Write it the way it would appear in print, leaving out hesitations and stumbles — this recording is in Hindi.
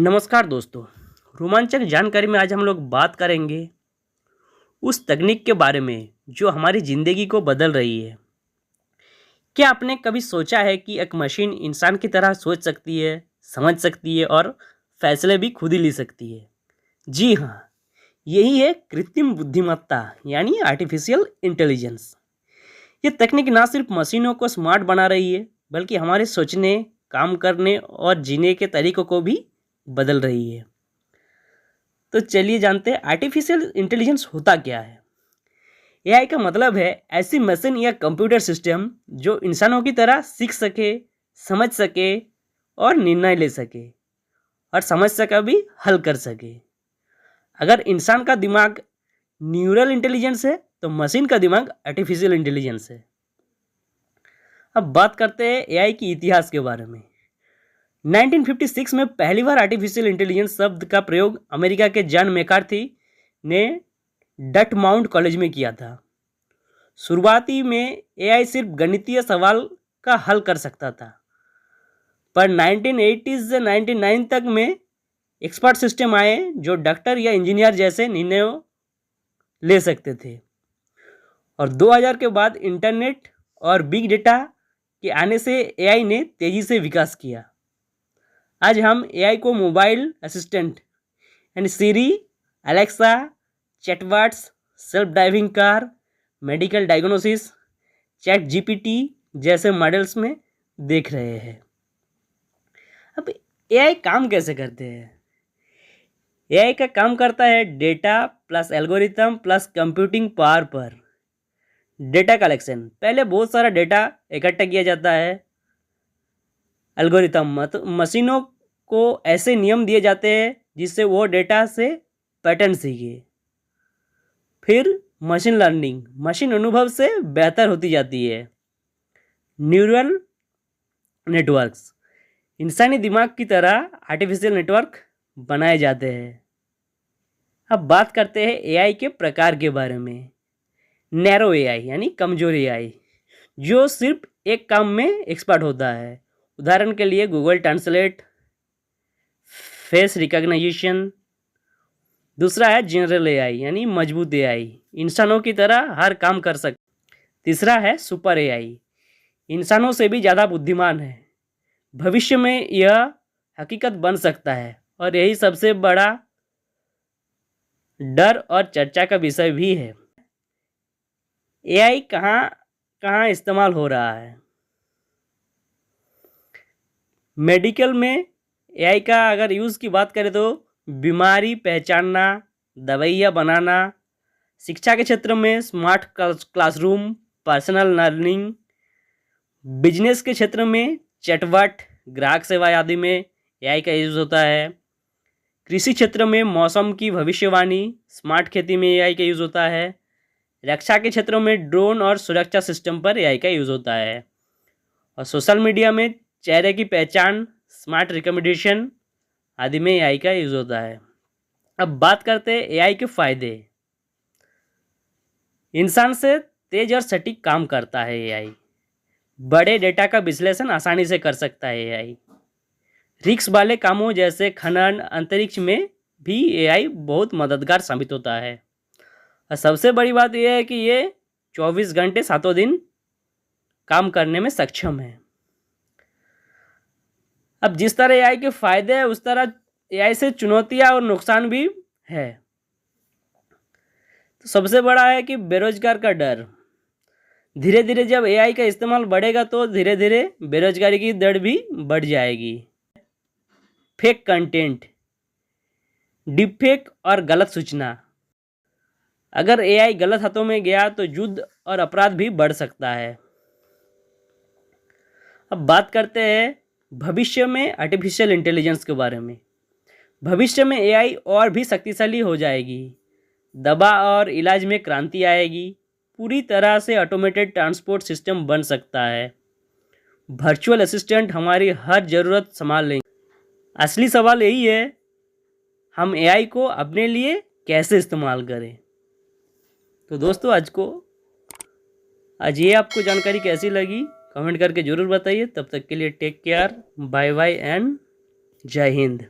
नमस्कार दोस्तों। रोमांचक जानकारी में आज हम लोग बात करेंगे उस तकनीक के बारे में जो हमारी ज़िंदगी को बदल रही है। क्या आपने कभी सोचा है कि एक मशीन इंसान की तरह सोच सकती है, समझ सकती है और फैसले भी खुद ही ले सकती है? जी हाँ, यही है कृत्रिम बुद्धिमत्ता यानी आर्टिफिशियल इंटेलिजेंस। ये तकनीक ना सिर्फ मशीनों को स्मार्ट बना रही है बल्कि हमारे सोचने, काम करने और जीने के तरीकों को भी बदल रही है। तो चलिए जानते हैं आर्टिफिशियल इंटेलिजेंस होता क्या है। एआई का मतलब है ऐसी मशीन या कंप्यूटर सिस्टम जो इंसानों की तरह सीख सके, समझ सके और निर्णय ले सके और समस्या का भी हल कर सके। अगर इंसान का दिमाग न्यूरल इंटेलिजेंस है तो मशीन का दिमाग आर्टिफिशियल इंटेलिजेंस है। अब बात करते हैं एआई की इतिहास के बारे में। 1956 में पहली बार आर्टिफिशियल इंटेलिजेंस शब्द का प्रयोग अमेरिका के जॉन मैकार्थी ने डटमाउंट कॉलेज में किया था। शुरुआती में एआई सिर्फ गणितीय सवाल का हल कर सकता था, पर 1980 से 1999 तक में एक्सपर्ट सिस्टम आए जो डॉक्टर या इंजीनियर जैसे निर्णय ले सकते थे। और 2000 के बाद इंटरनेट और बिग डेटा के आने से एआई ने तेज़ी से विकास किया। आज हम एआई को मोबाइल असिस्टेंट यानी Siri, Alexa, chatbots, self driving car, medical diagnosis, chat GPT जैसे मॉडल्स में देख रहे हैं। अब एआई काम कैसे करते हैं? एआई का काम करता है data plus algorithm plus computing power पर। डेटा कलेक्शन, पहले बहुत सारा डेटा इकट्ठा किया जाता है। एल्गोरिथम, मशीनों को ऐसे नियम दिए जाते हैं जिससे वो डेटा से पैटर्न सीखे। फिर मशीन लर्निंग, मशीन अनुभव से बेहतर होती जाती है। न्यूरल नेटवर्क्स, इंसानी दिमाग की तरह आर्टिफिशियल नेटवर्क बनाए जाते हैं। अब बात करते हैं एआई के प्रकार के बारे में। नैरो एआई यानी कमजोर एआई जो सिर्फ एक काम में एक्सपर्ट होता है। उदाहरण के लिए गूगल ट्रांसलेट, फेस रिकॉग्निशन। दूसरा है जनरल एआई यानी मजबूत एआई, इंसानों की तरह हर काम कर सकता। तीसरा है सुपर एआई, इंसानों से भी ज़्यादा बुद्धिमान है। भविष्य में यह हकीकत बन सकता है और यही सबसे बड़ा डर और चर्चा का विषय भी है। एआई कहाँ कहाँ इस्तेमाल हो रहा है? मेडिकल में एआई का अगर यूज़ की बात करें तो बीमारी पहचानना, दवाइयाँ बनाना। शिक्षा के क्षेत्र में smart classroom, personal learning. Business के क्षेत्र में चैटबॉट, ग्राहक सेवा आदि में एआई का यूज़ होता है। कृषि क्षेत्र में मौसम की भविष्यवाणी, स्मार्ट खेती में एआई का यूज़ होता है। रक्षा के क्षेत्रों में ड्रोन और सुरक्षा सिस्टम पर एआई का यूज़ होता है। और सोशल मीडिया में चेहरे की पहचान, स्मार्ट रिकमेंडेशन आदि में एआई का यूज़ होता है। अब बात करते हैं एआई के फ़ायदे। इंसान से तेज और सटीक काम करता है एआई। बड़े डेटा का विश्लेषण आसानी से कर सकता है एआई। रिस्क वाले कामों जैसे खनन, अंतरिक्ष में भी एआई बहुत मददगार साबित होता है। और सबसे बड़ी बात यह है कि ये 24 घंटे 7 दिन काम करने में सक्षम है। अब जिस तरह एआई के फायदे हैं उस तरह एआई से चुनौतियां और नुकसान भी है। तो सबसे बड़ा है कि बेरोजगार का डर। धीरे धीरे जब एआई का इस्तेमाल बढ़ेगा तो धीरे धीरे बेरोजगारी की दर भी बढ़ जाएगी। फेक कंटेंट, डिपफेक और गलत सूचना, अगर एआई गलत हाथों में गया तो युद्ध और अपराध भी बढ़ सकता है। अब बात करते हैं भविष्य में आर्टिफिशियल इंटेलिजेंस के बारे में। भविष्य में एआई और भी शक्तिशाली हो जाएगी। दवा और इलाज में क्रांति आएगी। पूरी तरह से ऑटोमेटेड ट्रांसपोर्ट सिस्टम बन सकता है। वर्चुअल असिस्टेंट हमारी हर ज़रूरत संभाल लेंगे। असली सवाल यही है, हम एआई को अपने लिए कैसे इस्तेमाल करें। तो दोस्तों आज ये आपको जानकारी कैसी लगी कमेंट करके ज़रूर बताइए। तब तक के लिए take care, bye bye and जय हिंद।